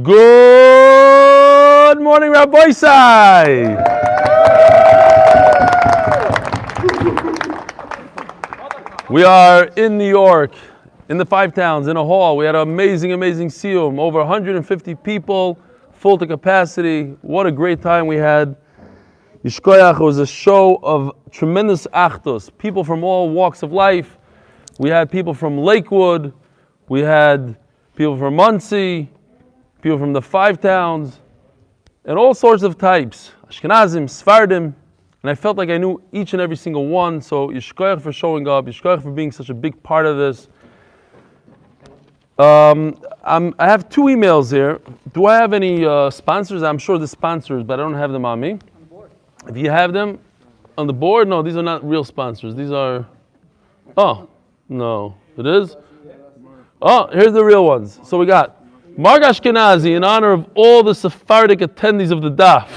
Good morning, Rabbi Sai. We are in New York, in the Five Towns, in a hall. We had an amazing siyum, over 150 people, full to capacity. What a great time we had. Yishkoyach, it was a show of tremendous achtos, people from all walks of life. We had people from Lakewood, we had people from Muncie, people from the Five Towns, and all sorts of types, Ashkenazim, Sfardim, and I felt like I knew each and every single one, so Yishkoyach for showing up, Yishkoyach for being such a big part of this. I have two emails here. Do I have any sponsors? I'm sure the sponsors, but I don't have them on me. If you have them on the board, no, these are not real sponsors. These are, oh, no, it is? Oh, here's the real ones. So we got Mark Ashkenazi in honor of all the Sephardic attendees of the Daf.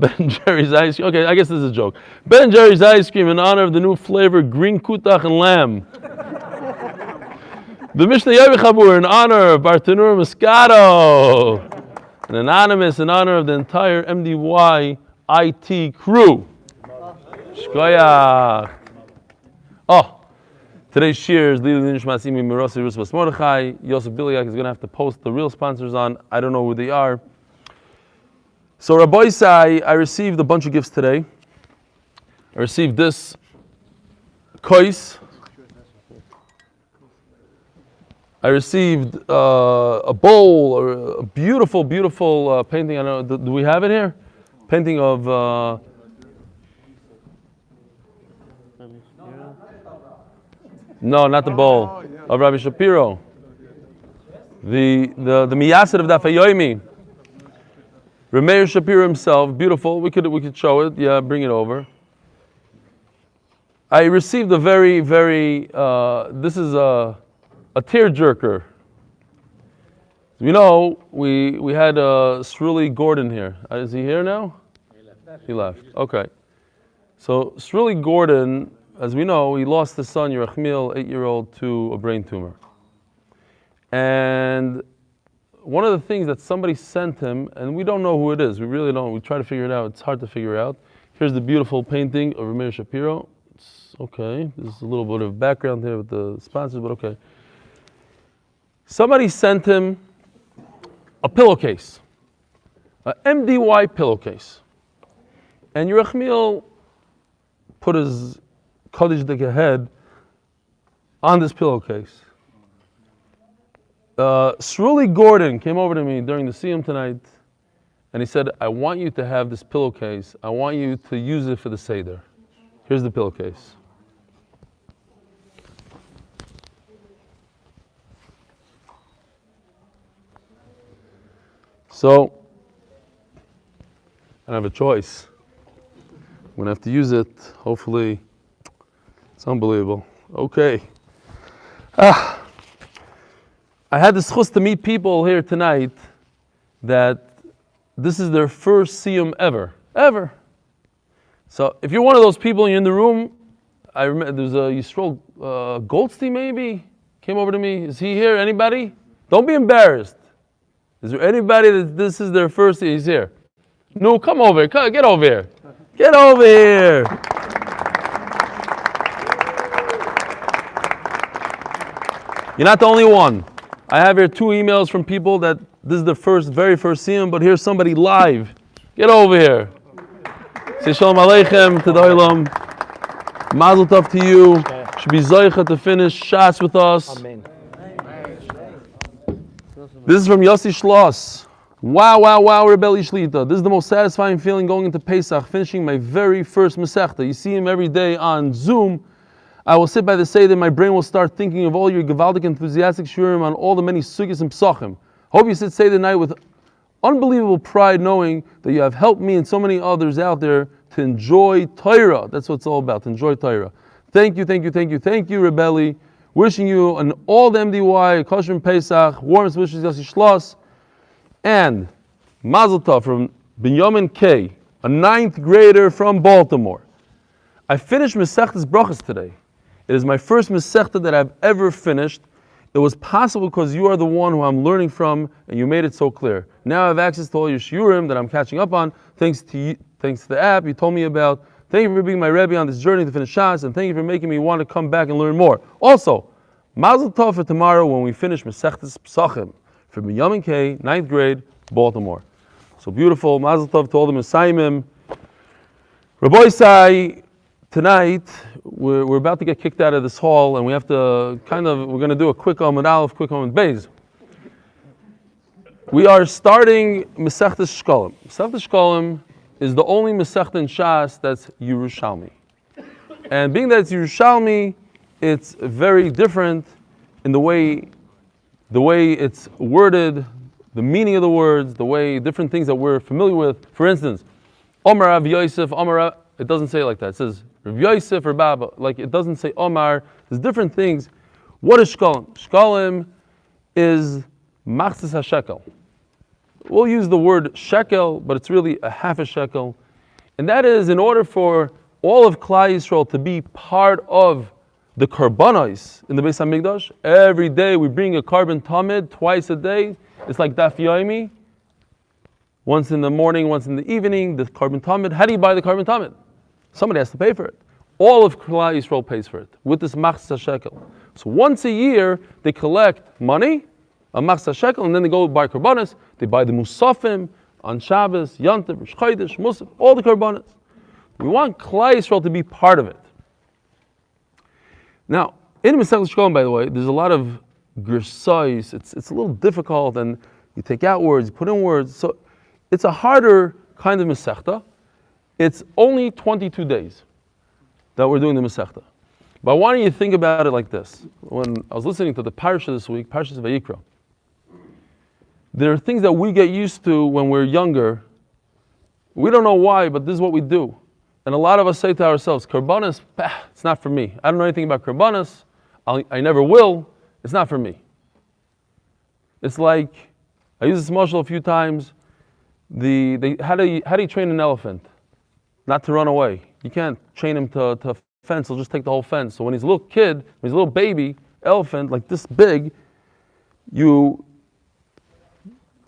Ben Jerry's ice cream. Okay, I guess this is a joke. Ben Jerry's ice cream in honor of the new flavor green kutach and lamb. The Mishnah Yomi Chabur in honor of Bartanur Moscato. An anonymous in honor of the entire MDY IT crew. Shkoyach. Oh, today's shir is לעילוי Nishmas miraculously Mordechai. Yosef Biliak is going to have to post the real sponsors on. I don't know who they are. So Rabbi Sai, I received a bunch of gifts today. I received this kois. I received a bowl, or a beautiful painting. I don't know, do we have it here? Painting of no, not the bowl, of Rabbi Shapiro. The miyasid of Daf Yomi. Rameir Shapiro himself, beautiful. We could show it. Yeah, bring it over. I received a very this is a tearjerker. You know, we had Shmooze Gordon here. Is he here now? He left. Okay. So Shmooze Gordon, as we know, he lost his son Yerachmiel, 8-year-old, to a brain tumor. And one of the things that somebody sent him, and we don't know who it is. We really don't. We try to figure it out. It's hard to figure out. Here's the beautiful painting of Rameir Shapiro. It's okay. There's a little bit of background here with the sponsors, but okay. Somebody sent him a pillowcase, an MDY pillowcase. And Yerachmiel put his Kodesh Dika head on this pillowcase. Shmooze Gordon came over to me during the siyum tonight, and he said, I want you to have this pillowcase. I want you to use it for the Seder. Here's the pillowcase. So, I don't have a choice. I'm going to have to use it. Hopefully, it's unbelievable. Okay. I had the schus to meet people here tonight that this is their first siyum ever. So if you're one of those people and you're in the room, I remember there's a Yisrael Goldstein maybe came over to me. Is he here? Anybody? Don't be embarrassed. Is there anybody that this is their first? He's here. No, come over here. Get over here. Get over here. You're not the only one. I have here 2 emails from people that this is the very first siyum, but here's somebody live. Get over here. Say shalom aleichem to the olam. Mazel tov to you. Should be zoicha to finish Shas with us. Amen. This is from Yossi Schloss. Wow, Rebelli Shlita. This is the most satisfying feeling going into Pesach, finishing my very first Masechta. You see him every day on Zoom. I will sit by the Seder, my brain will start thinking of all your Gevaldik enthusiastic shurim on all the many sugis and psachim. Hope you sit Seder night with unbelievable pride, knowing that you have helped me and so many others out there to enjoy Torah. That's what it's all about, to enjoy Torah. Thank you, Rebelli. Wishing you and all the MDY, Kosher Pesach, warmest wishes, Yossi Schloss. And Mazel Tov from Binyamin K, a 9th grader from Baltimore. I finished Masechtas Brachas today. It is my first Masechta that I've ever finished. It was possible because you are the one who I'm learning from, and you made it so clear. Now I have access to all your shiurim that I'm catching up on, thanks to you, thanks to the app you told me about. Thank you for being my Rebbe on this journey to finish Shas, and thank you for making me want to come back and learn more. Also, Mazel Tov for tomorrow when we finish Masechtas Pesachim from Yomi K, 9th grade, Baltimore. So beautiful. Mazel Tov to all the Messiahim. Rabbi Sai, tonight we're about to get kicked out of this hall, and we have to we're going to do a quick Amud Aleph, quick Amud Beis. We are starting Masechtas Shekalim. Masechtas Shekalim is the only Masechta in Shas that's Yerushalmi. And being that it's Yerushalmi, it's very different in the way it's worded, the meaning of the words, the way different things that we're familiar with. For instance, Omar Rav Yosef, it doesn't say it like that. It says Rav Yosef or Baba. Like it doesn't say Omar. There's different things. What is Shekalim? Shekalim is Machzis HaShekel. We'll use the word shekel, but it's really a half a shekel. And that is in order for all of Klal Yisrael to be part of the karbanos in the Beis HaMikdash. Every day we bring a carbon tamid, twice a day. It's like Daf Yomi. Once in the morning, once in the evening, the carbon tamid. How do you buy the carbon tamid? Somebody has to pay for it. All of Klal Yisrael pays for it with this Machzis HaShekel. So once a year they collect money, a Machzis HaShekel, and then they go buy karbanos. They buy the musafim on Shabbos, Yenta, Rosh Chodesh, Musaf, all the karbanos. We want Klal Yisrael to be part of it. Now, in Masechtas Shekalim, by the way, there's a lot of gersais. It's a little difficult, and you take out words, you put in words. So it's a harder kind of Masechta. It's only 22 days that we're doing the Masechta. But why don't you think about it like this? When I was listening to the Parsha this week, Parshas Vayikra, there are things that we get used to when we're younger. We don't know why, but this is what we do. And a lot of us say to ourselves, Karbanos, it's not for me. I don't know anything about Karbanos. I never will. It's not for me. It's like, I use this mashal a few times. How do you train an elephant? Not to run away. You can't train him to a fence. He'll just take the whole fence. So when he's a little kid, when he's a little baby elephant, like this big, you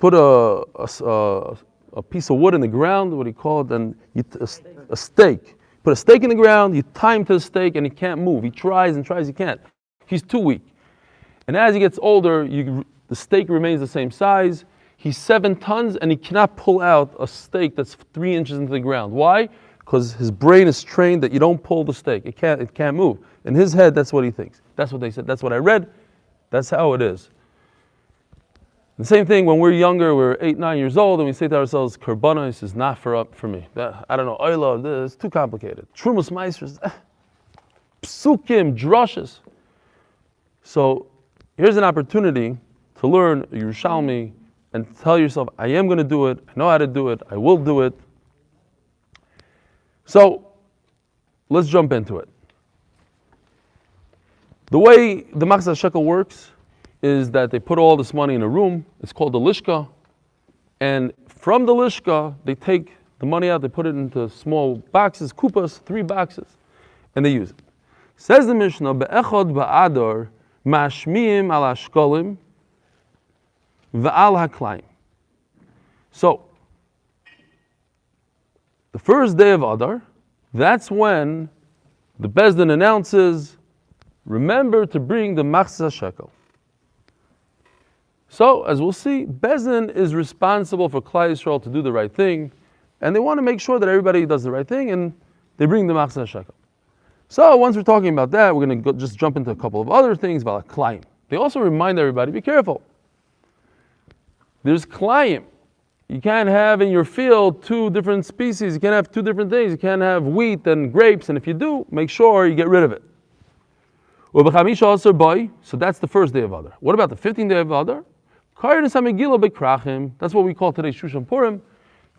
put a piece of wood in the ground, what do you call it, and a stake. Put a stake in the ground, you tie him to the stake, and he can't move. He tries and tries, he can't. He's too weak. And as he gets older, the stake remains the same size. He's 7 tons, and he cannot pull out a stake that's 3 inches into the ground. Why? Because his brain is trained that you don't pull the stake. It can't move. In his head, that's what he thinks. That's what they said. That's what I read. That's how it is. The same thing when we're younger, we're 8, 9 years old, and we say to ourselves, Karbanos is not for me. I don't know, Oila, this is too complicated. Trumas Meisters, Psukim, Drushes. So here's an opportunity to learn Yerushalmi and tell yourself, I am going to do it, I know how to do it, I will do it. So let's jump into it. The way the Machzis HaShekel works is that they put all this money in a room. It's called the lishka. And from the lishka, they take the money out, they put it into small boxes, kupas, 3 boxes, and they use it. Says the Mishnah, Be'echad ba'adar mashmiim al hashkolim va'al haklaim. So, the first day of Adar, that's when the Bezdin announces, remember to bring the Machzis HaShekel. So, as we'll see, Bezdin is responsible for Klal Yisrael to do the right thing, and they want to make sure that everybody does the right thing, and they bring the Machzis HaShekel. So, once we're talking about that, we're going to just jump into a couple of other things about Klayim. They also remind everybody, be careful. There's Klayim. You can't have in your field 2 different species. You can't have 2 different things. You can't have wheat and grapes, and if you do, make sure you get rid of it. So that's the first day of Adar. What about the 15th day of Adar? That's what we call today Shushan Purim.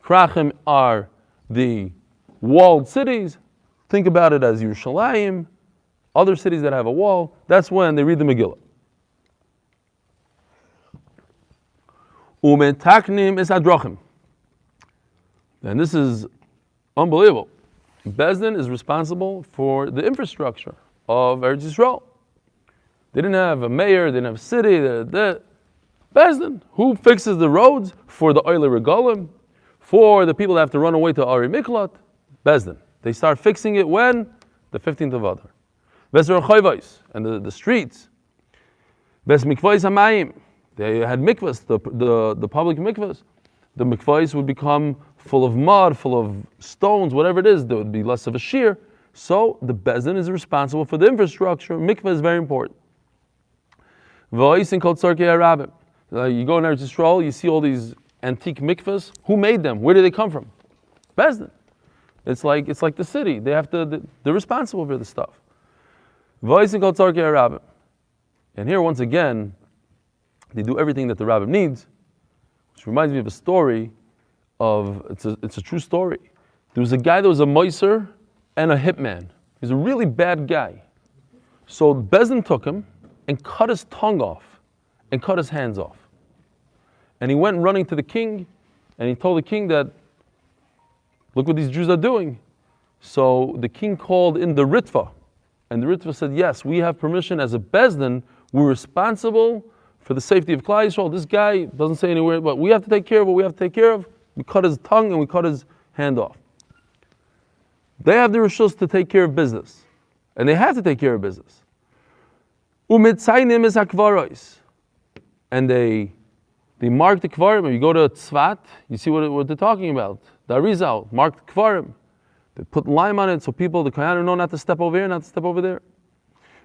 Krachim are the walled cities. Think about it as Yerushalayim, other cities that have a wall. That's when they read the Megillah. Umetaknim is Adrochim. And this is unbelievable. Bezdin is responsible for the infrastructure of Eretz Yisrael. They didn't have a mayor, they didn't have a city. Bezdin. Who fixes the roads for the Eli Regalim? For the people that have to run away to Ari Miklat? Bezdin. They start fixing it when? The 15th of Adar. Bezer Chayvais, and the streets. Bes Mikvais Hamayim. They had mikvahs, the public mikvahs. The mikvahs would become full of mud, full of stones, whatever it is. There would be less of a shear. So the Bezdin is responsible for the infrastructure. Mikvah is very important. You go in Eretz Yisrael, you see all these antique mikvahs. Who made them? Where did they come from? Bezdin. It's like the city. They're responsible for the stuff. And here, once again, they do everything that the rabbi needs, which reminds me of a story it's a true story. There was a guy that was a moiser and a hitman. He was a really bad guy. So Bezdin took him and cut his tongue off and cut his hands off. And he went running to the king, and he told the king that, look what these Jews are doing. So the king called in the Refuah, and the Refuah said, yes, we have permission as a Bezdin, we're responsible for the safety of Klal Yisrael. This guy doesn't say anywhere, but we have to take care of what we have to take care of. We cut his tongue and we cut his hand off. They have the rishus to take care of business, and they have to take care of business. Umitzaynim is hakvaros, and they mark the kvarim. If you go to Tzvat, you see what they're talking about. The Arizal marked kvarim. They put lime on it so people, the Kohanim, know not to step over here, not to step over there.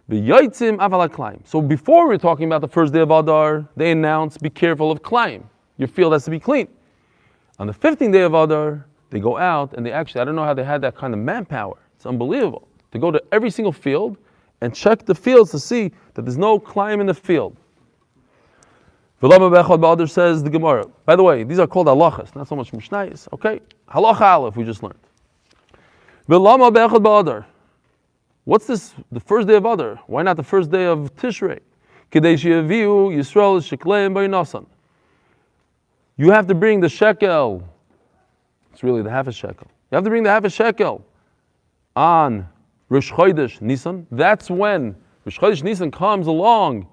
The Yotzim aval climb. So before we were talking about the first day of Adar, they announced, be careful of climb. Your field has to be clean. On the 15th day of Adar, they go out and they actually, I don't know how they had that kind of manpower. It's unbelievable. To go to every single field and check the fields to see that there's no climb in the field. Ba'adar says the Gemara. By the way, these are called halachas, not so much mishnayos. Okay, halacha aleph we just learned. Ba'adar. What's this? The first day of Adar? Why not the first day of Tishrei? You have to bring the shekel. It's really the half a shekel. You have to bring the half a shekel on Rosh Chodesh Nisan. That's when Rosh Chodesh Nisan comes along.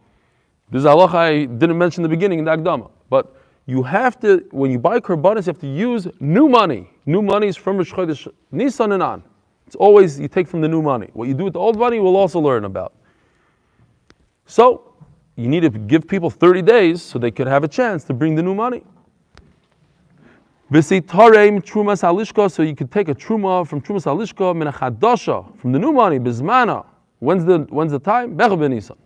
This is halacha I didn't mention in the beginning in the Akdama. But you have to, when you buy korbanos, you have to use new money. New money is from Rosh Chodesh Nisan and on. It's always, you take from the new money. What you do with the old money, we'll also learn about. So, you need to give people 30 days so they could have a chance to bring the new money. So you could take a truma from trumas halishka min chadasha from the new money bizmana. When's the time? Bechel b'Nisan.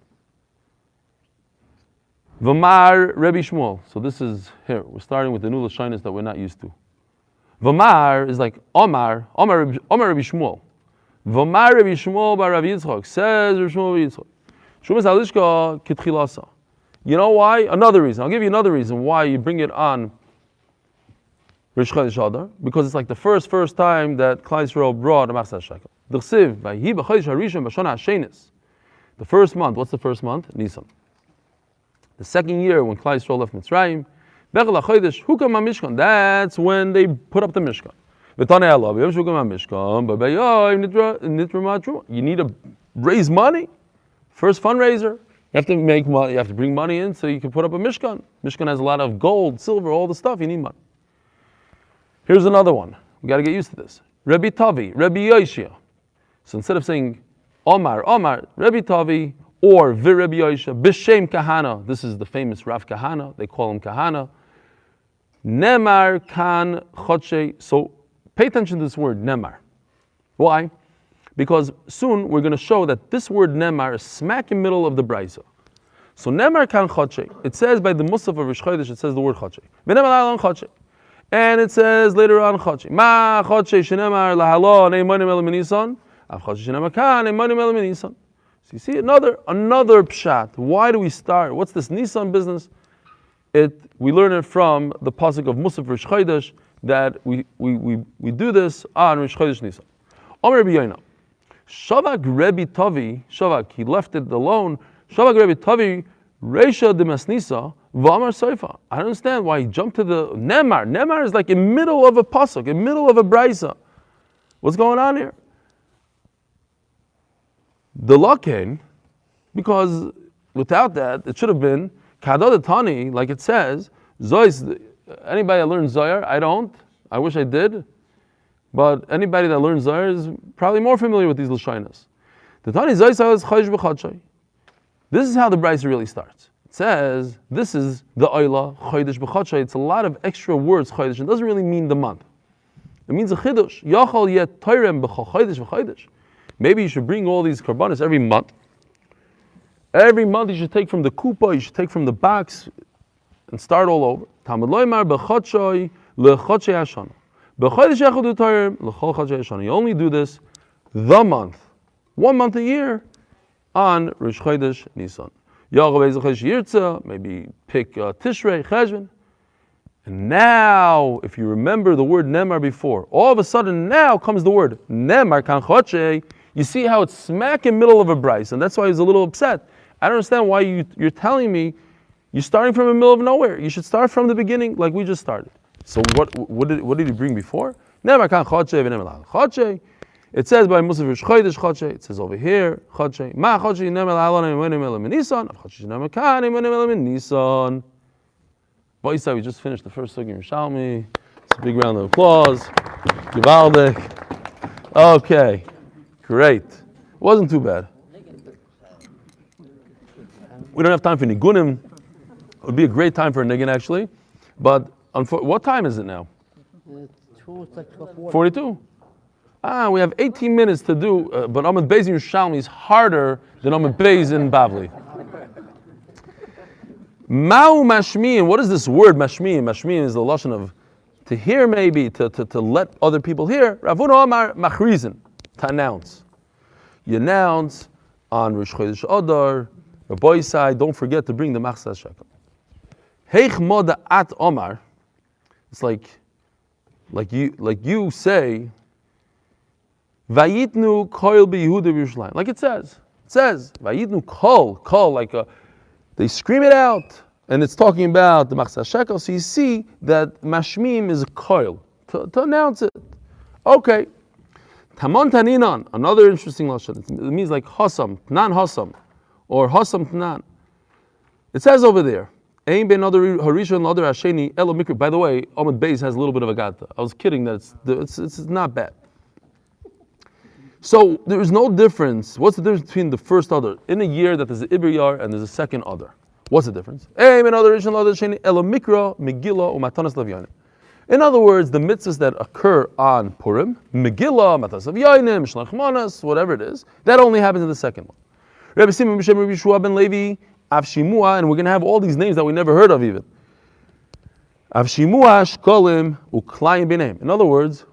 V'mar Rebbe Shmuel. So this is here. We're starting with the new lashonos that we're not used to. V'mar is like Omar Rebbe Shmuel. V'mar Rebbe Shmuel bar Rav Yitzchak says Rebbe Shmuel bar Yitzchak. Trumas halishka kitchilasa. You know why? Another reason. I'll give you another reason why you bring it on Rosh Chodesh Adar, because it's like the first time that Klal Yisrael brought a Max shekel. The first month, what's the first month? Nisan. The second year when Klal Yisrael left Mitzrayim, that's when they put up the Mishkan. You need to raise money. First fundraiser. You have to make money. You have to bring money in so you can put up a Mishkan. Mishkan has a lot of gold, silver, all the stuff. You need money. Here's another one. We got to get used to this. Rebbe Tavi, Rebbe Yoshia. So instead of saying Omar, Rebbe Tavi, or Rebbe Yoshia, B'Shem Kahana. This is the famous Rav Kahana. They call him Kahana. Nemar Kan Chodshe. So pay attention to this word, Nemar. Why? Because soon we're going to show that this word Nemar is smack in the middle of the Brisa. So Nemar Kan Chodshe. It says by the Musaf of Rosh Chodesh, it says the word Chodshe. V'Nemar Alan Chodshe. And it says later on, Chodshe. Ma Chodshe shenemar lahalo neimanim el minisan. Av Chodshe shenemar kan neimanim el minisan. So you see another pshat. Why do we start? What's this Nisan business? We learn it from the pasuk of Musaf Rosh Chodesh that we do this on Rosh Chodesh Nisan. Omer Rabbi Yoina. Shavak Rebbe Tavi. Shavak, he left it alone. Shavak Rebbe Tavi Reisha Demasnisa. V'amar Soifa. I don't understand why he jumped to the Nemar. Nemar is like in the middle of a pasuk, in the middle of a brisa. What's going on here? The law came because without that, it should have been Kadod Tani, like it says. Zois. Anybody that learns Zohar, I don't. I wish I did. But anybody that learns Zohar is probably more familiar with these Lashonos. The Tani Zois is Chodesh b'Chodshei. This is how the Brisa really starts. It says, this is the Oila, Chodesh b'Chodshei. It's a lot of extra words, Chodesh. It doesn't really mean the month. It means a Chidush. Yachal yet Toirem b'Chol Chodesh v'Chodesh. Maybe you should bring all these Karbanos every month. Every month you should take from the kupa, you should take from the box, and start all over. Talmud loymar b'Chodshei leChodshei Hashana. B'Chodesh echad u'Toirem leChol Chodshei Hashana. You only do this the month. 1 month a year on Rosh Chodesh Nisan. Maybe pick Tishrei, Cheshvan. And now, if you remember the word Nemar before, all of a sudden now comes the word Nemar kan Chodshei. You see how it's smack in the middle of a Bryce, and that's why he's a little upset. I don't understand why you're telling me you're starting from the middle of nowhere. You should start from the beginning like we just started. So what did he bring before? Nemar kan Chodshei v'Nemar Chodshei. It says by Musaf Chodesh Chodshei. It says over here Chodshei. Ma Chodshei Nemar La'alon Emenim Nisan. Chodshei Nemar Kan Emenim Nisan. Boisai, we just finished the first sugi in Yerushalmi. It's a big round of applause. Givaldik. Okay, great. Wasn't too bad. We don't have time for nigunim. It would be a great time for a nigun actually, but what time is it now? 42. We have 18 minutes to do, but Amud Beis in Yerushalmi is harder than Amud Beis in Bavli. Ma'u mashmi'in. What is this word mashmi'in? Mashmi'in is the lashon of to hear, maybe to let other people hear. Ravuna Amar machrizin, to announce. You announce on Rosh Chodesh Adar. Rabbi side, don't forget to bring the Max Shekel. Heich moda at Omar. It's like you say. Vayitnu koil beYehuda b'Yerushalayim. Like it says. It says Vayitnu kol like a. They scream it out, and it's talking about the Max Shekel. So you see that mashmim is a koil to announce it. Okay. Tamon taninan, another interesting lashon. It means like hasam, tnan hasam, or hasam tnan. It says over there, ein ben other harishon other hasheni elo mikra. By the way, Amud Beis has a little bit of a gata. I was kidding that it's not bad. So there is no difference. What's the difference between the first other in a year that there's an Ibriyar and there's a second other? What's the difference? In other words, the mitzvahs that occur on Purim, Megillah, Matas of Yoinim, Shlach whatever it is, that only happens in the second one. Rabbi Simon B'Shem Rabbi Shua ben Levi, Avshimua, and we're going to have all these names that we never heard of even. Avshimua, Shkolim, Uklayim B'Neim. In other words,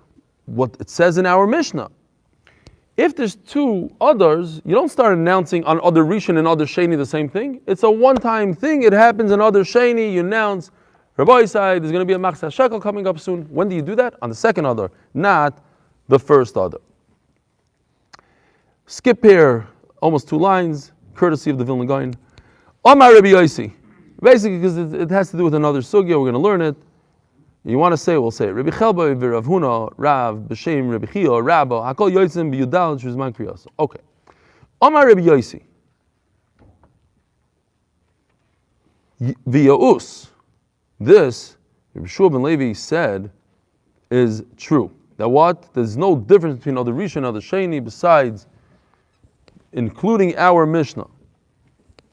what it says in our Mishnah. If there's two others, you don't start announcing on other Rishon and other Sheni the same thing. It's a one-time thing. It happens on other Sheni. You announce, Rabbi side, there's going to be a Max Shekel coming up soon. When do you do that? On the second other, not the first other. Skip here, almost 2 lines, courtesy of the Vilna Gaon. Omar Rabbi Yosi. Basically, because it has to do with another sugya, we're going to learn it. You want to say it, we'll say it. Rabbi Chelba v'Rav Huna, Rav, B'Shem, Rabbi Chia, Rabba, Hakol Yotzim b'Yudal, Shuzman Kriyas. Okay. Omar Rabbi Yosi. V'Yaus. This, Rabbi Shua ben Levi said, is true. That what? There's no difference between other Rishon and other Sheni besides including our Mishnah.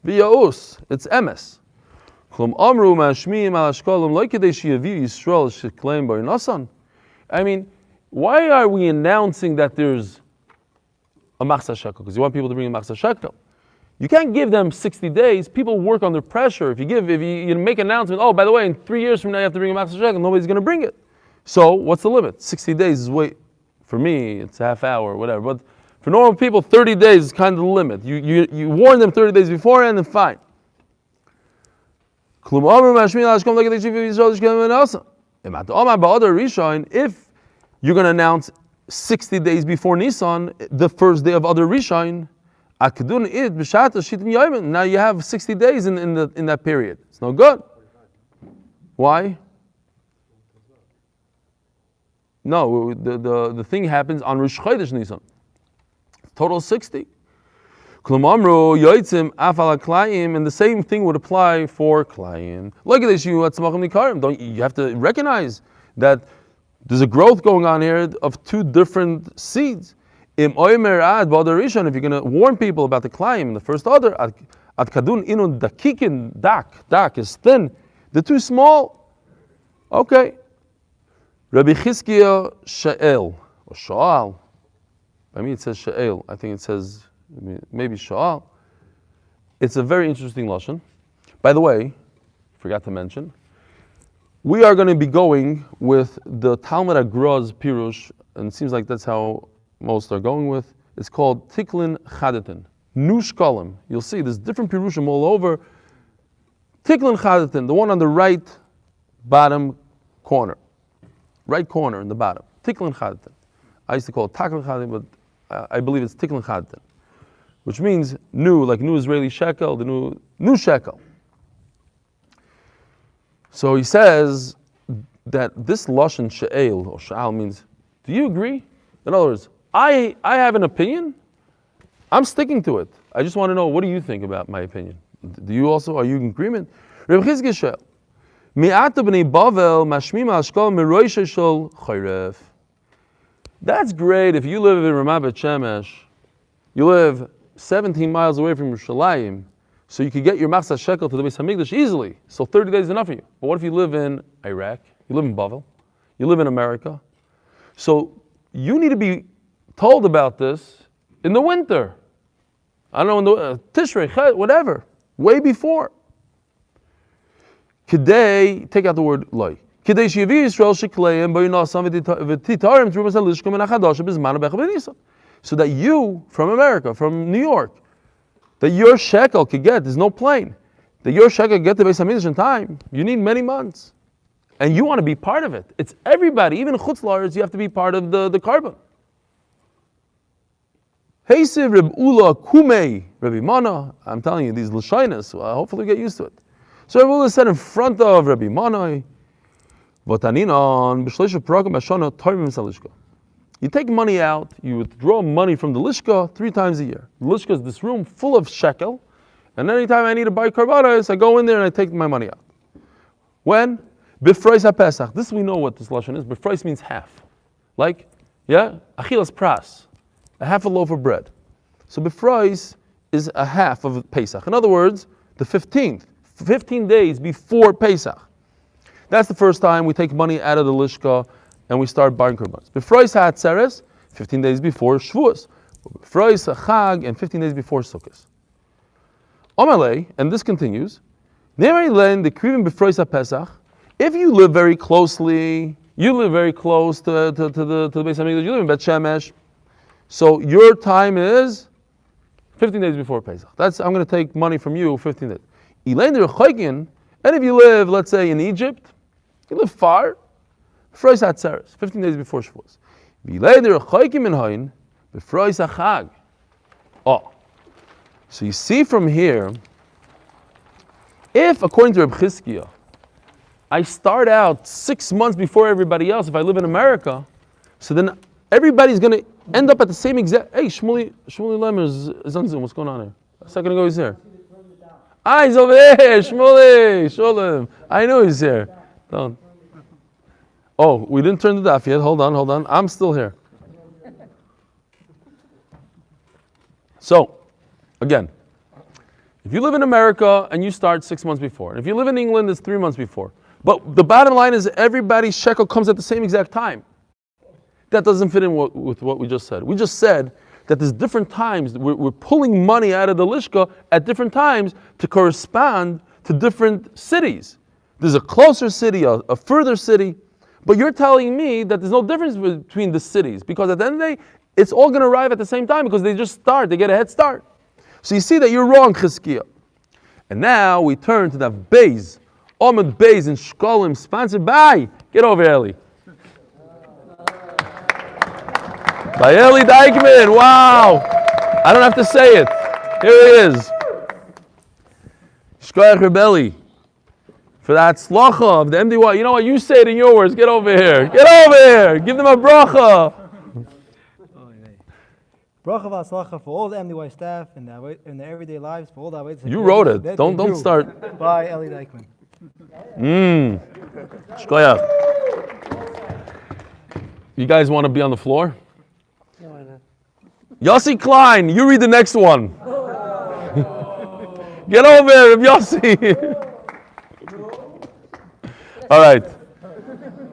V'Yaus. It's emes. I mean, why are we announcing that there's a Max Shekel? Because you want people to bring a Max Shekel. You can't give them 60 days. People work under pressure. If you make an announcement, oh, by the way, in 3 years from now you have to bring a Max Shekel, nobody's going to bring it. So what's the limit? 60 days is for me, it's a half hour or whatever. But for normal people, 30 days is kind of the limit. You warn them 30 days beforehand, and fine. If you're going to announce 60 days before Nisan, the first day of other Rishon, now you have 60 days in that period. It's no good. Why? No, the thing happens on Rosh Chodesh Nisan. Total 60. And the same thing would apply for klayim. Look at this, you have to recognize that there's a growth going on here of two different seeds. If you're going to warn people about the klayim in the first order, dak is thin, they're too small. Okay. Rabbi Chizkiah Sha'el, or Sha'al. I mean, it says Sha'el. I think it says maybe Sha'al. It's a very interesting lashon. By the way, forgot to mention, we are going to be going with the Talmud Agra's Pirush, and it seems like that's how most are going with. It's called Tiklin Chadatin. Yumi Shekalim. You'll see there's different Pirushim all over. Tiklin Chadatin, the one on the right bottom corner. Right corner in the bottom. Tiklin Chadatin. I used to call it Taklin Chadatin, but I believe it's Tiklin Chadatin, which means new, like new Israeli shekel, the new shekel. So he says that this lashon she'el or sha'al means, do you agree? In other words, I have an opinion. I'm sticking to it. I just want to know, what do you think about my opinion? Do you also, are you in agreement? Reb Chizkiah she'el. That's great if you live in Ramat Bet Shemesh, you live 17 miles away from Yerushalayim, so you could get your Machzah Shekel to the Beis HaMikdash easily. So 30 days is enough for you. But what if you live in Iraq, you live in Bavel, you live in America? So you need to be told about this in the winter. I don't know, in the Tishrei, whatever, way before. Kedei, take out the word loy. Kedei sheyavi Yisrael shekleim b'yinasam v'titarim t'rumas halishkom and achadasha b'zman ha'becha b'nisan. So that you, from America, from New York, that your shekel could get, there's no plane, that your shekel could get to Beis HaMikdash in time, you need many months. And you want to be part of it. It's everybody, even chutz la'aretz, you have to be part of the carbon. Heisiv Reb Ula Kumei Rabbi Mana. I'm telling you, these l'shainas, hopefully you get used to it. So Reb Ula said in front of Rabbi Mana, you take money out, you withdraw money from the lishka 3 times a year. The lishka is this room full of shekel, and anytime I need to buy karbanos, I go in there and I take my money out. When? B'frois ha-pesach. This we know what this lashon is. B'frois means half. Like, yeah, achilas pras, a half a loaf of bread. So b'frois is a half of Pesach. In other words, the 15th, 15 days before Pesach. That's the first time we take money out of the lishka and we start buying korbanos. B'frois ha'atzeres, 15 days before Shavuos. B'frois ha'chag, and 15 days before Sukkot. Omalei, and this continues. If you live very closely, you live very close to the Beis HaMikdash, you live in Bet Shemesh, so your time is 15 days before Pesach. I'm going to take money from you 15 days. And if you live, let's say, in Egypt, you live far, 15 days before Shavuos. Oh, so you see from here, if according to Reb Chizkiah, I start out 6 months before everybody else, if I live in America, so then everybody's going to end up at the same exact. Hey, Shloimy Langsner is on Zoom. What's going on here? A second ago he's here. He's over there, Shloimy, Sholem. I know he's here. Don't. Oh, we didn't turn the daf yet. Hold on. I'm still here. So, again, if you live in America and you start 6 months before, and if you live in England, it's 3 months before. But the bottom line is everybody's shekel comes at the same exact time. That doesn't fit in with what we just said. We just said that there's different times. We're pulling money out of the lishka at different times to correspond to different cities. There's a closer city, a further city, but you're telling me that there's no difference between the cities, because at the end of the day, it's all going to arrive at the same time because they get a head start. So you see that you're wrong, Chizkiah. And now we turn to the Beis, Amud Beis in Shekalim, sponsored by, get over Eli. By Eli Dykman, wow! I don't have to say it. Here it is. Shkoyach Rebelli. For that slacha of the MDY. You know what? You say it in your words. Get over here. Get over here. Give them a bracha. Bracha v'aslacha for all the MDY staff in their everyday lives, for all the ways. You wrote it. Don't start. By Eli Deichman. Shkoyach. You guys want to be on the floor? No, why not? Yossi Klein, you read the next one. Get over here, Yossi. All right.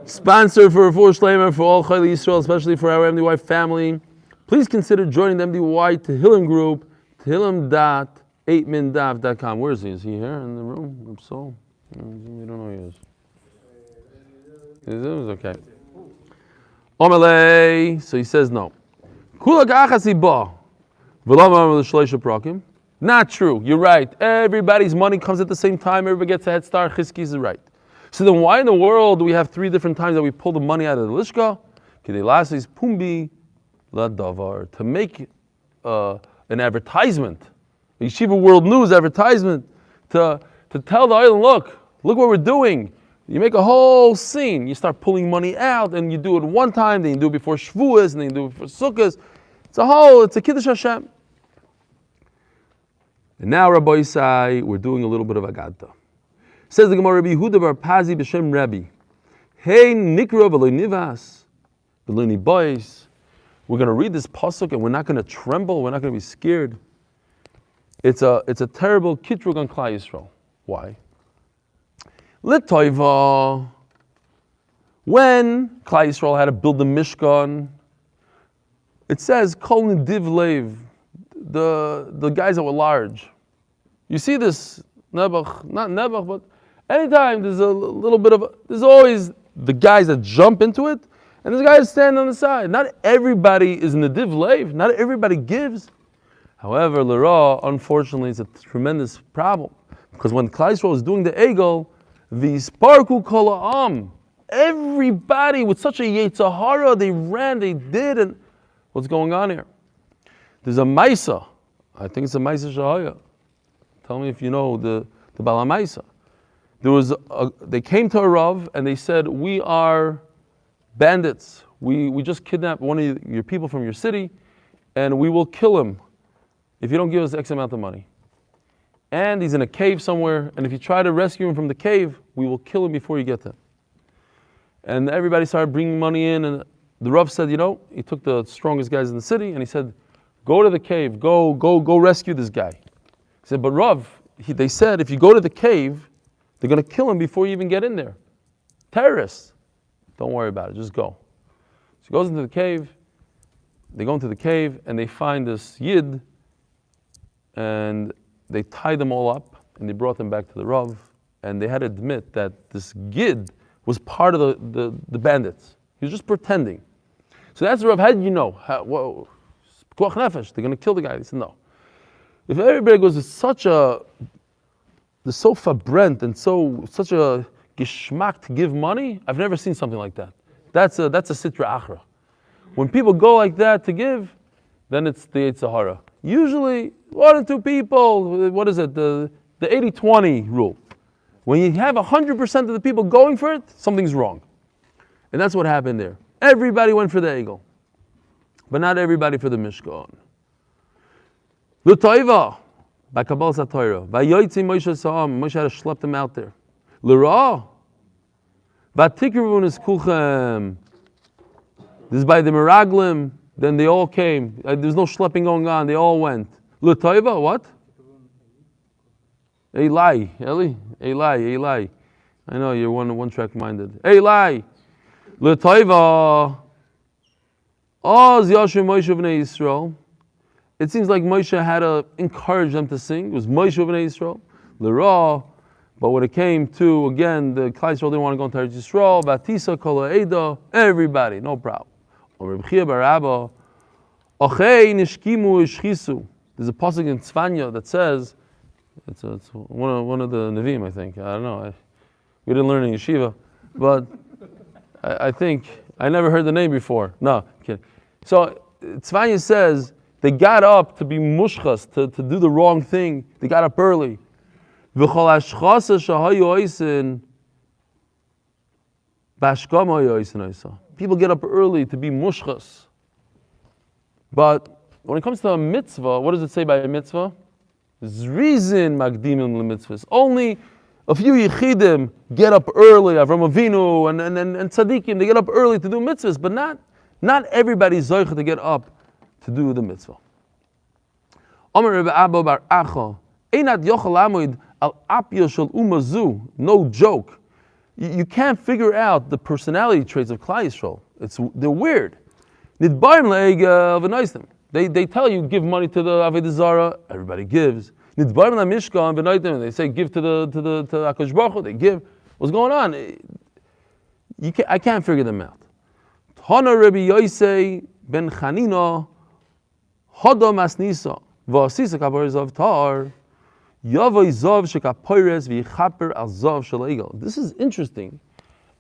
Sponsor for Refuah shelayma for all Chaylei Yisrael, especially for our MDY family. Please consider joining the MDY Tehillim group, tehillim.8mindaf.com. Where is he? Is he here in the room? So, we don't know who he is. Is it? Okay. Omelei. So he says no. Not true. You're right. Everybody's money comes at the same time. Everybody gets a head start. Chizki is right. So then why in the world do we have 3 different times that we pull the money out of the lishka? Pumbi la davar. To make an advertisement, a Yeshiva World News advertisement, to tell the island, look what we're doing. You make a whole scene. You start pulling money out, and you do it one time, then you do it before Shmooze, and then you do it before Sukkot. It's a Kiddush Hashem. And now, Rabbi Isai, we're doing a little bit of Agata. Says the Gemara, Rabbi Yehuda bar Pazi b'shem Rabbi. Hey nikra v'lo nivas v'lo nibois. We're going to read this pasuk, and we're not going to tremble. We're not going to be scared. It's a terrible kitrug on Klal Yisrael. Why? L'toiva. When Klal Yisrael had to build the Mishkan, it says kol nediv lev, the guys that were large. You see this Nebuch, not Nebuch, but anytime there's a little bit of, there's always the guys that jump into it, and there's guys standing on the side. Not everybody is nediv lev. Not everybody gives. However, l'ra, unfortunately, is a tremendous problem, because when Klal Yisrael was doing the egel, v'isparku kol ha'am, everybody with such a yetzahara, they ran, they did, and what's going on here? There's a Maisa. I think it's a Maisa Shahaya. Tell me if you know the Bala Maisa. They came to a Rav and they said, we are bandits. We just kidnapped one of your people from your city, and we will kill him if you don't give us X amount of money. And he's in a cave somewhere, and if you try to rescue him from the cave, we will kill him before you get there. And everybody started bringing money in, and the Rav said, he took the strongest guys in the city, and he said, go to the cave, go rescue this guy. He said, but Rav, they said, if you go to the cave, they're going to kill him before you even get in there. Terrorists. Don't worry about it, just go. So he goes into the cave, they go into the cave, and they find this Yid, and they tied them all up, and they brought them back to the Rav, and they had to admit that this Yid was part of the bandits. He was just pretending. So that's the Rav. How did you know? They're going to kill the guy. He said, no. If everybody goes, they're so fabrent and such a geschmack to give money, I've never seen something like that. That's a sitra achra. When people go like that to give, then it's the Yetzer Hara. Usually, 1 or 2 people, what is it, the 80-20 rule. When you have 100% of the people going for it, something's wrong. And that's what happened there. Everybody went for the Egel, but not everybody for the Mishkan. L'toiva, by Kabbalah Satorah, v'yoytzi Moshe Sa'am, Moshe had to schlep them out there. L'ra, v'tikrivun es kulchem. This is by the Meraglim. Then they all came. There's no schlepping going on. They all went. L'toiva, what? Eli. I know you're one-track minded. Eli. L'toiva. Oz Yashim Moshe B'nai Yisrael. It seems like Moshe had to encourage them to sing. It was Moshe B'nai Yisrael. L'ra. But when it came to, again, the Klal Yisrael didn't want to go into Eretz Yisrael. Batisa Kol Ha'eda. Everybody, no problem. Or Reb Chia bar Abba. Ochei nishkimu ishchisu. There's a pasuk in Tzvanya that says, it's one of the Nevi'im, I think. I don't know. We didn't learn in yeshiva, but I think I never heard the name before. No, kidding. So Tzvanya says they got up to be mushchas, to do the wrong thing. They got up early. V'chol hashchasa shahayu oisin bashkama hayu oisin oisa. People get up early to be mushchas. But when it comes to a mitzvah, what does it say by a mitzvah? Zrizin magdimim lemitzvahs. Only a few yichidim get up early, Avram Avinu and tzaddikim, they get up early to do mitzvahs, but not everybody is zoich to get up to do the mitzvah. Omer Rebbe Abba bar Acha, einat yochel amud al apya shel umazu. No joke. You can't figure out the personality traits of Klal Yisrael. They're weird. Nidbarim le'ega v'noistim. They tell you give money to the Avodah Zarah, everybody gives. Nidbarim le'mishkan v'noistim. They say give to HaKadosh Baruch Hu, they give. What's going on? I can't figure them out. Tana Rabbi Yosei ben Chanina Hoda Masnisa v'asisa kapores of tar Yavai zav shekapores v'yichaper al zav shelayma. This is interesting.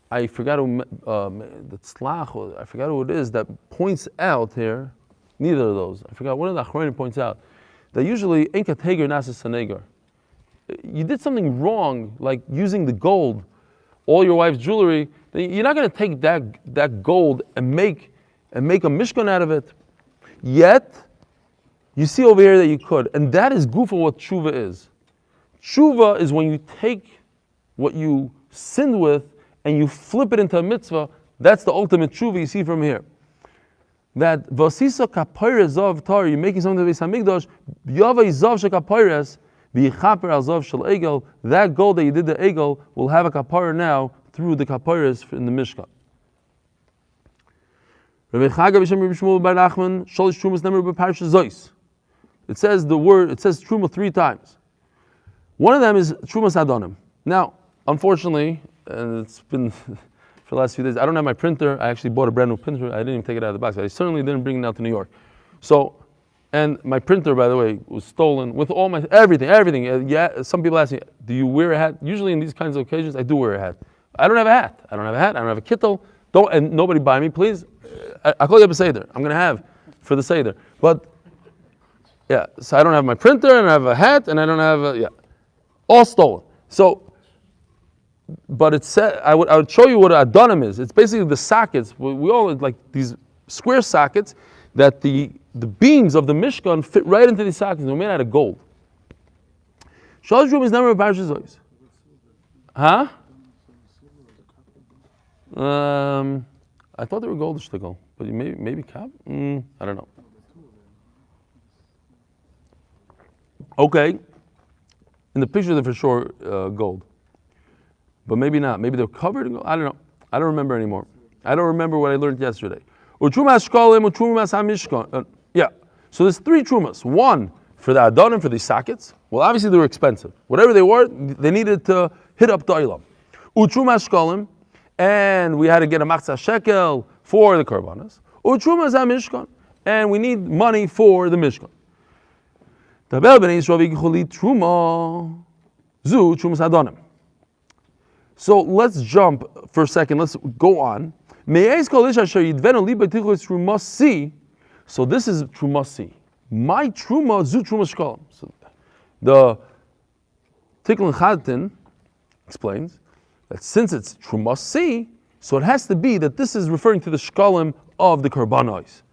I forgot who the tzlach, or I forgot who it is that points out here. Neither of those. I forgot. One of the achronim points out that usually ein kateger nasa sanegar. You did something wrong, like using the gold, all your wife's jewelry. You're not going to take that gold and make a mishkan out of it. Yet, you see over here that you could, and that is goof of what tshuva is. Tshuva is when you take what you sinned with and you flip it into a mitzvah. That's the ultimate tshuva you see from here. That vasisa kapayres zav tar, you're making something to Beis Hamikdash, yavai zav shekapayres v'yichaper al zav shel egel. That gold that you did the egel will have a kapayre now through the kapayres in the Mishkan. Rabbi Chaga b'shem Rabbi Shmuel bar Nachman sholish trumas nemer b'parshas Zois. It says truma 3 times. One of them is trumas adonim. Now, unfortunately, and it's been for the last few days, I don't have my printer. I actually bought a brand new printer. I didn't even take it out of the box. I certainly didn't bring it out to New York. So, and my printer, by the way, was stolen with all my everything. Yeah, some people ask me, do you wear a hat? Usually in these kinds of occasions, I do wear a hat. I don't have a hat. I don't have a kittel. And nobody buy me, please. I call you up a seder. I'm going to have for the seder. But yeah, so I don't have my printer, and I have a hat, and I don't have all stolen. So, but it said I would show you what a adonim is. It's basically the sockets. We all like these square sockets that the beams of the Mishkan fit right into these sockets. They're made out of gold. Shalosh room is never a parashas Zois. Huh? I thought they were gold shtickle, but maybe cap. I don't know. Okay, in the picture they're for sure gold, but maybe not. Maybe they're covered in gold. I don't know. I don't remember anymore. I don't remember what I learned yesterday. Yeah. So there's 3 trumas. One for the adonim, for these sockets. Well, obviously they were expensive. Whatever they were, they needed to hit up the ilam. Utrumas shkalim, and we had to get a machzah shekel for the korbanos. Utrumas hamishkan, and we need money for the mishkan. So let's jump for a second. Let's go on. So this is trumasi. My truma zu truma shkalim. So the Tikkun Chadtin explains that since it's trumasi, so it has to be that this is referring to the shkalim of the korbanos.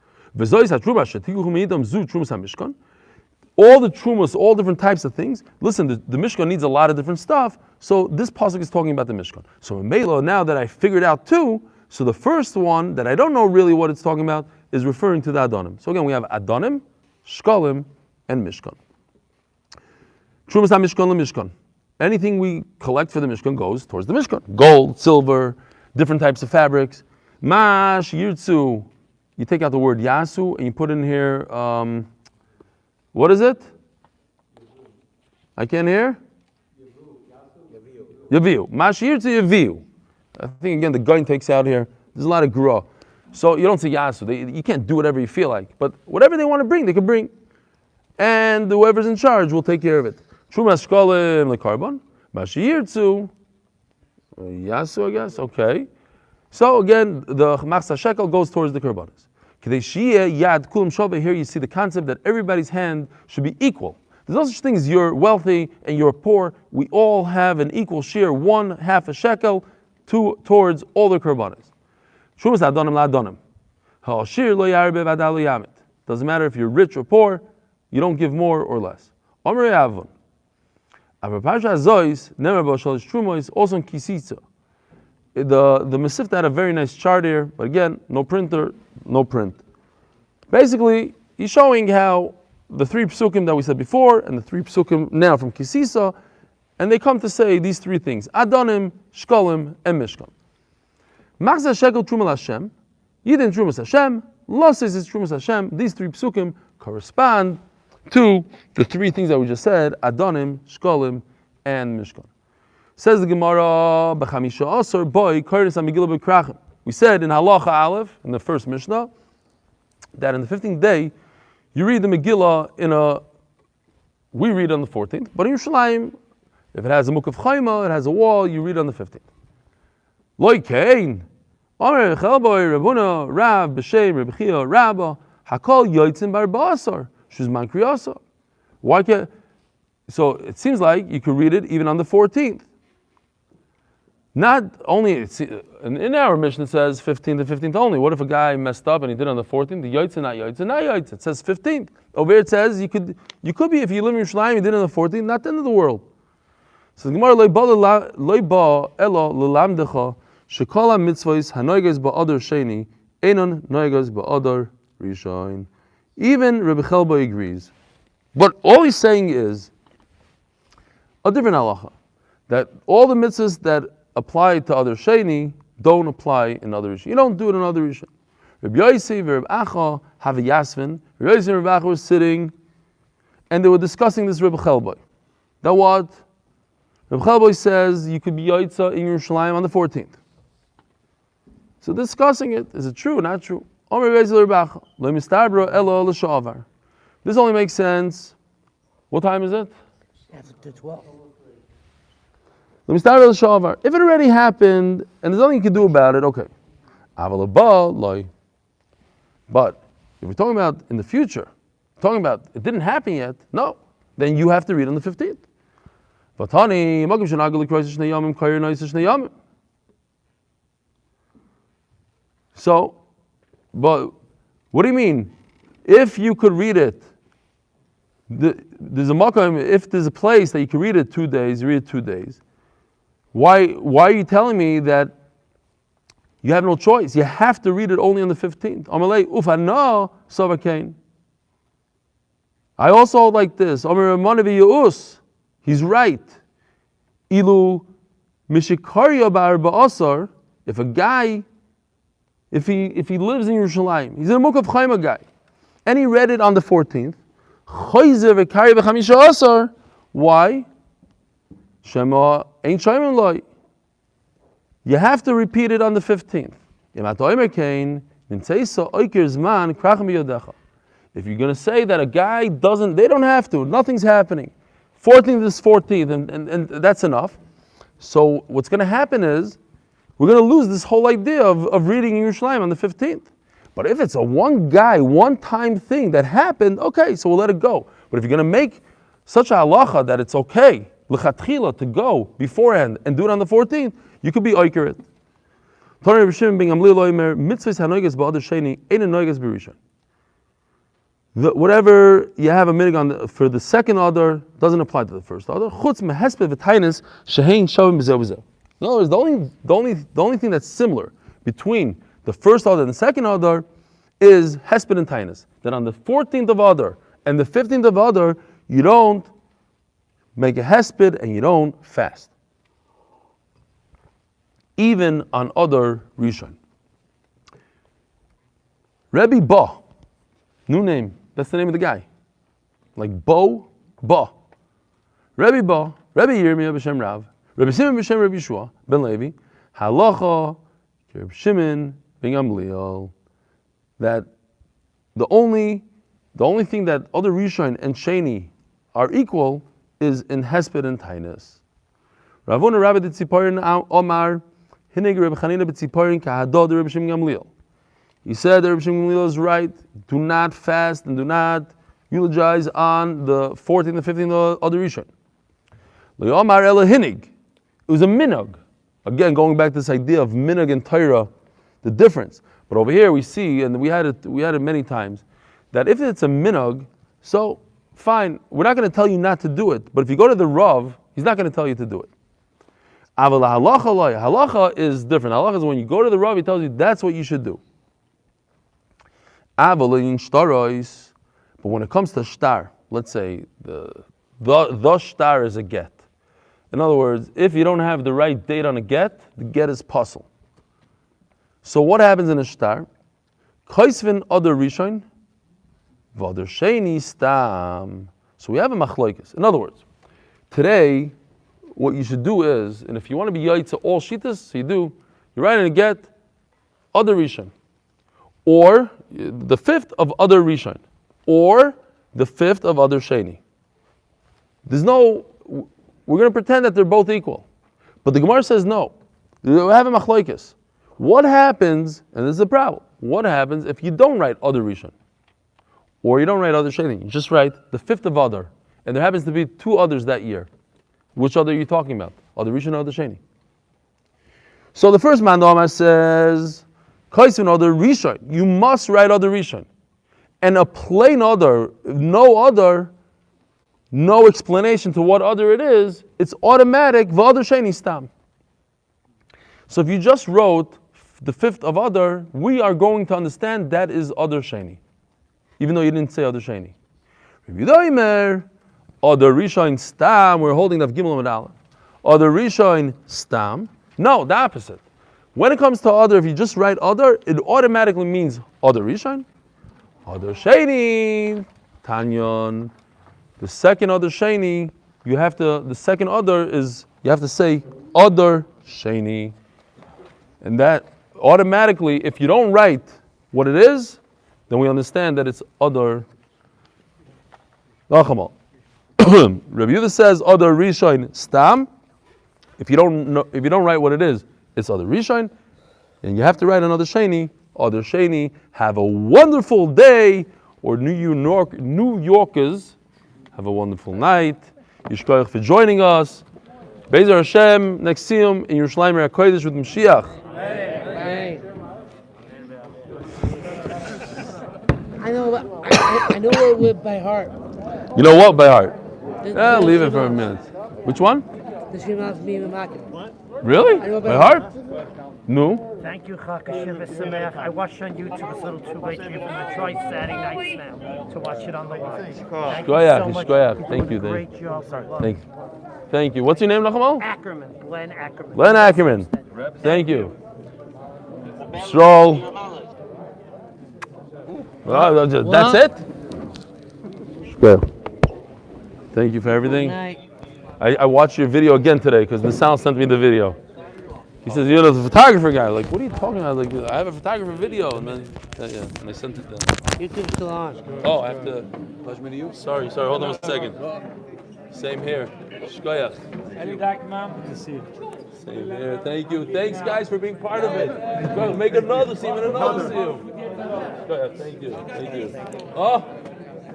All the trumas, all different types of things. Listen, the Mishkan needs a lot of different stuff. So this pasuk is talking about the Mishkan. So in Melo, now that I figured out 2, so the first one that I don't know really what it's talking about is referring to the Adonim. So again, we have Adonim, Shkalim, and Mishkan. Trumas HaMishkan LeMishkan. Anything we collect for the Mishkan goes towards the Mishkan. Gold, silver, different types of fabrics. Mash, Yirtzu. You take out the word Yasu and you put in here, what is it? I can't hear? Yaviu. Mashir to Yaviu. I think again the gun takes out here. There's a lot of gra. So you don't say Yasu. You can't do whatever you feel like. But whatever they want to bring, they can bring. And whoever's in charge will take care of it. Trumas shkalim lekarbon. Mashir to Yasu, I guess. Okay. So again, the machzah shekel goes towards the korbanos. Here you see the concept that everybody's hand should be equal. There's no such thing as you're wealthy and you're poor. We all have an equal share, 1/2 a shekel towards all the korbanos. Doesn't matter if you're rich or poor, you don't give more or less. Omer Avon. Parasha Zois, never Shalish Trumois, also in Kisitza. The Mesivta had a very nice chart here, but again, no printer, no print. Basically, he's showing how the three psukim that we said before and the three psukim now from Kisisa, and they come to say these three things: Adonim, Shkalim, and Mishkan. Max Shekel Trumal Hashem, Yidin Trumas Hashem, Losses is Trumas Hashem. These three psukim correspond to the three things that we just said: Adonim, Shkalim, and Mishkan. Says the Gemara, B'chamisha Asar Boy Kodesh Amigila B'Krachim. We said in Halacha Aleph, in the first Mishnah, that in the 15th day, you read the Megillah we read on the 14th, but in Yerushalayim, if it has a muk of chayma, it has a wall, you read on the 15th. Loi kein, Omer Chelboy Rabuna Rav B'Shem Rebchia Rabba Hakol Yoitzin Bar Ba'asar Shuzman Kriyasa. Why can't? So it seems like you could read it even on the 14th. Not only, in our mission it says 15th to 15th only. What if a guy messed up and he did it on the 14th? The Yotzin, not Yotzin, not Yotzin. It says 15th. Over here it says you could be, if you live in Yerushalayim, you did it on the 14th, not the end of the world. So the Gemara, Loi ba elo lelamdecha shekol ha-mitzvahs hanoigas ba'adar sheni enon noigas ba'adar rishon. Even Rebbe Chelba agrees. But all he's saying is a different halacha. That all the mitzvahs that apply to other sheni don't apply in other rishon. You don't do it in other rishon. Rabbi Yossi and Rabbi Acha have a yasvin. Rabbi Yossi and Rabbi Acha were sitting, and they were discussing this Rebbe Chelba. That what? Rebbe Chelba says you could be Yotza in Yerushalayim on the 14th. So discussing it, is it true or not true? This only makes sense. What time is it? After 12. Let me start with the shavar. If it already happened and there's nothing you can do about it, okay. But if we're talking about in the future, talking about it didn't happen yet, no, then you have to read on the 15th. So, but what do you mean? If you could read it, there's a makam, if there's a place that you can read it 2 days, you read it 2 days. Why are you telling me that you have no choice? You have to read it only on the 15th. I also like this. He's right. Ilu mishikarya bar ba'asar. If a guy, if he lives in Yerushalayim, he's a muk of chayma guy, and he read it on the 14th. Why? Shema ain't shayim loy. You have to repeat it on the 15th. If you're going to say that a guy doesn't, they don't have to, nothing's happening. 14th is 14th, and that's enough. So what's going to happen is, we're going to lose this whole idea of reading in Yerushalayim on the 15th. But if it's a one-time thing that happened, okay, so we'll let it go. But if you're going to make such a halacha that it's okay, l'chatchila, to go beforehand and do it on the 14th, you could be oikerit. Whatever you have a minig on for the second order doesn't apply to the first order. In other words, the only thing that's similar between the first order and the second order is hesped and tainus. That on the 14th of Adar and the 15th of Adar, you don't make a hesped and you don't fast. Even on Adar Rishon. Rebbe Ba, new name, that's the name of the guy. Like Ba. Rebbe Ba, Rebbe Yirmiyah b'Shem Rav, Rebbe Shimon b'Shem Rebbe Yeshua ben Levi, halacha Rebbe Shimon ben Gamliel, that the only thing that other Rishon and Sheni are equal is in hesped and tainus. Ravuna Rabbi Tziporin Omar Hinig Rebbe Chanina b'Tziporin kahadod Rebbe Shimon Gamliel. He said that Rebbe Shimon Gamliel is right. Do not fast and do not eulogize on the 14th and 15th of the Rishon. Le'omar ela hinig. It was a minog. Again, going back to this idea of minog and Torah, the difference. But over here we see, and we had it many times, that if it's a minhag, so fine, we're not going to tell you not to do it. But if you go to the Rav, he's not going to tell you to do it. Halacha is different. Halacha is when you go to the Rav, he tells you that's what you should do. But when it comes to shtar, let's say the shtar is a get. In other words, if you don't have the right date on a get, the get is puzzle. So what happens in a shtar? Kaisvin other rishon, v'other sheni stam. So we have a machloikis. In other words, today, what you should do is, and if you want to be yaitza all shitas, so you write in a get, other rishon, or the fifth of other rishon, or the fifth of other sheni. We're going to pretend that they're both equal. But the Gemara says no. We have a machloikis. What happens, and this is a problem, what happens if you don't write other rishon? Or you don't write other sheni? You just write the fifth of other. And there happens to be two others that year. Which other are you talking about? Other rishon or other sheni? So the first mandama says, Kaisun other rishon. You must write other rishon. And a plain other, no explanation to what other it is, it's automatic, v'other sheni stam. So if you just wrote the fifth of other, we are going to understand that is other sheni, even though you didn't say other sheni. Other rishon stam, we're holding Daf Gimel Amud Aleph. Other rishon stam, no, the opposite. When it comes to other, if you just write other, it automatically means other rishon, other sheni, tanyon. The second other sheni, you have to say other sheni. And that automatically, if you don't write what it is, then we understand that it's other. נחum. Rabbi Yehuda says other rishon stam. If you don't write what it is, it's other rishon. And you have to write another sheni, other sheni. Have a wonderful day, or New Yorkers. Have a wonderful night. Yishkoyach for joining us. Be'ezer Hashem, next siyum in your shelayma kodesh with Mashiach. I know it by heart. You know what by heart? Leave it for a minute. Which one? The Shemaz me Makin. Really? By heart? No. Thank you, Chaka Shiva Sameach. I watched on YouTube. It's a little too late for you. I'm going to try Saturday nights now to watch it on the line. Thank you so much. Thank you. Great job. Thank you. What's your name, נחum? Ackerman. Glenn Ackerman. Glenn Ackerman. Thank you. Stroll. That's it? Thank you for everything. I watched your video again today because ניסן sent me the video. He says, you're the photographer guy. Like, what are you talking about? Like, I have a photographer video. And then, and I sent it down. YouTube's still on. Oh, I have to. Sorry. Hold on a second. Same here. Shkoyach. Good to see you. Same here. Thank you. Thanks, guys, for being part of it. Go make another see and another see you. Shkoyach. Thank you. Oh,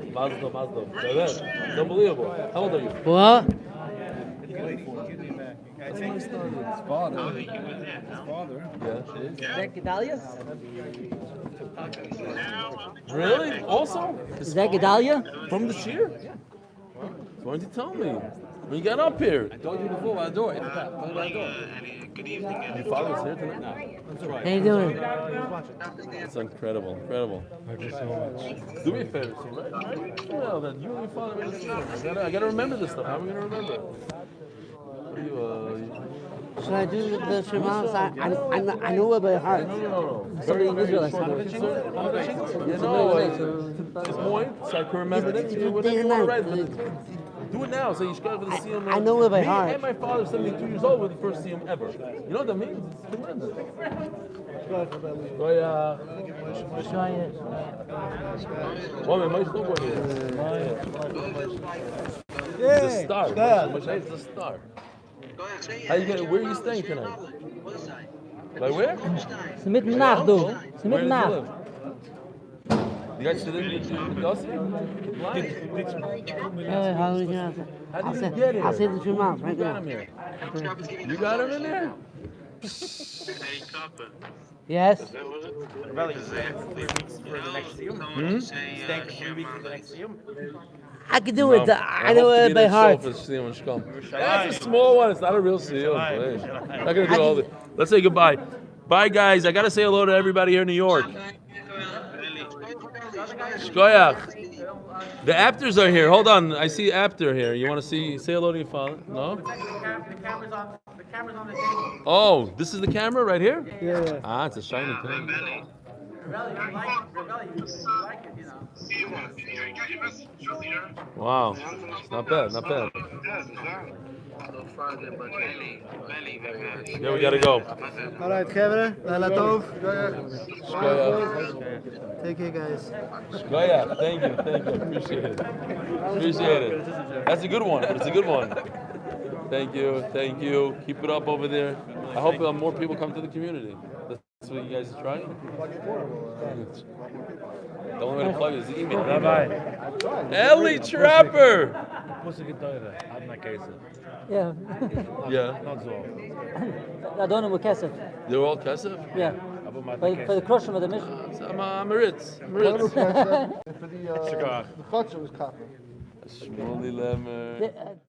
Mazdov. It's unbelievable. How old are you? What? That's when I started. His father. Is that Gedalia? Really? Also? Is that Gedalia? From the year? Yeah. Why didn't you tell me? When you got up here. I told you before, I adore it. Good evening. Your father's here tonight? No. How you doing? It's incredible. Thank you so much. Do me a favor, so right? Well, that you and your father made a decision. I gotta remember this stuff. How am I gonna remember it? Should I do the Shemaz? I know it by heart. No. Somebody in Israel has To the point, so I can remember it. Whatever you want to write. Do it now, so you should go for the siyum. I know it by heart. Me and my father, 72 years old, were the first siyum ever. You know what that means? It's tremendous. He's a star. He's a star. How you gonna? Where are you staying tonight? Like where? It's midnight, though. It's Where does he midnight. live? You guys sit in with Yossi? How did you get it? How did you get here? I'll say the Shemaz right You got now. him here. You got him in there? Hey, Copper. Yes. Rebelli, you staying for 3 weeks for the next year? Staying for 3 weeks for the next year? I can do it. I know it by heart. That's a small one. It's not a real seal. I'm not gonna do all the. Let's say goodbye. Bye, guys. I gotta say hello to everybody here in New York. Shkoyach. The Apters are here. Hold on. I see Apter here. You want to say hello to your father? No? The camera's on the table. Oh, this is the camera right here? Yeah. Ah, it's a shiny thing. Belly. Wow. Not bad, not bad. Yeah, we gotta go. All right, Kevin. Laila Tov. Shkoyach. Take care, guys. Shkoyach. Thank you. Appreciate it. Appreciate it. That's a good one. It's a good one. Thank you. Keep it up over there. I hope more people come to the community. That's what you guys are trying. The only way to plug it is the email. Eli Trapper. Yeah. Yeah. I don't know what kesef. They're all Kesef? Yeah. For the crushing of the mission. I'm a Ritz. For the Chutz, it was copper. Shmooze Langsner.